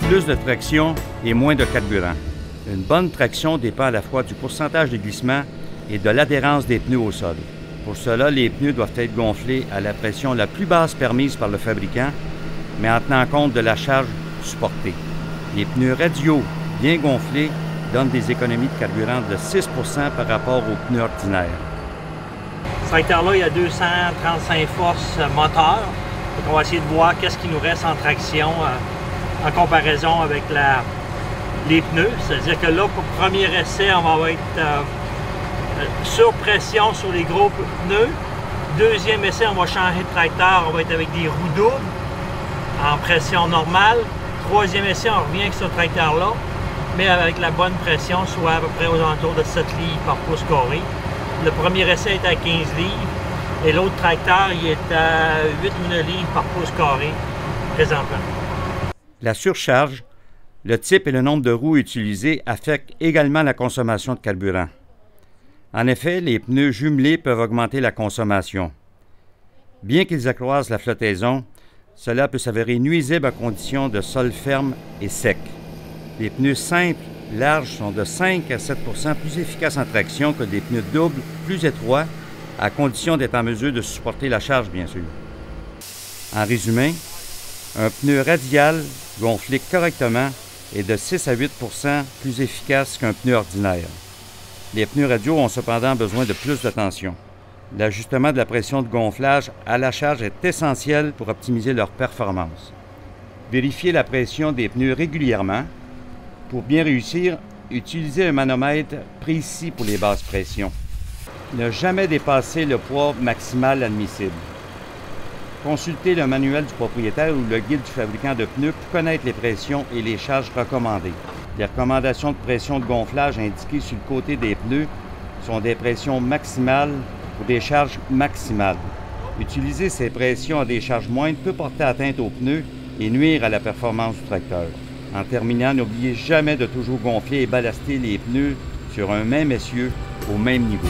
plus de traction et moins de carburant. Une bonne traction dépend à la fois du pourcentage de glissement et de l'adhérence des pneus au sol. Pour cela, les pneus doivent être gonflés à la pression la plus basse permise par le fabricant, mais en tenant compte de la charge supportée. Les pneus radiaux bien gonflés donnent des économies de carburant de 6 % par rapport aux pneus ordinaires. Ce tracteur-là, il y a 235 forces moteur. On va essayer de voir qu'est-ce qui nous reste en traction en comparaison avec les pneus. C'est-à-dire que là, pour le premier essai, on va être sur pression sur les gros pneus. Deuxième essai, on va changer de tracteur, on va être avec des roues doubles en pression normale. Troisième essai, on revient avec ce tracteur-là, mais avec la bonne pression, soit à peu près aux alentours de 7 livres par pouce carré. Le premier essai est à 15 livres et l'autre tracteur, il est à 8 ou 9 livres par pouce carré présentement. La surcharge, le type et le nombre de roues utilisées affectent également la consommation de carburant. En effet, les pneus jumelés peuvent augmenter la consommation. Bien qu'ils accroissent la flottaison, cela peut s'avérer nuisible à condition de sol ferme et sec. Les pneus simples, larges sont de 5 à 7 % plus efficaces en traction que des pneus doubles plus étroits, à condition d'être en mesure de supporter la charge, bien sûr. En résumé, un pneu radial gonflé correctement est de 6 à 8 % plus efficace qu'un pneu ordinaire. Les pneus radiaux ont cependant besoin de plus de tension. L'ajustement de la pression de gonflage à la charge est essentiel pour optimiser leur performance. Vérifiez la pression des pneus régulièrement. Pour bien réussir, utilisez un manomètre précis pour les basses pressions. Ne jamais dépasser le poids maximal admissible. Consultez le manuel du propriétaire ou le guide du fabricant de pneus pour connaître les pressions et les charges recommandées. Les recommandations de pression de gonflage indiquées sur le côté des pneus sont des pressions maximales pour des charges maximales. Utiliser ces pressions à des charges moindres peut porter atteinte aux pneus et nuire à la performance du tracteur. En terminant, n'oubliez jamais de toujours gonfler et ballaster les pneus sur un même essieu au même niveau.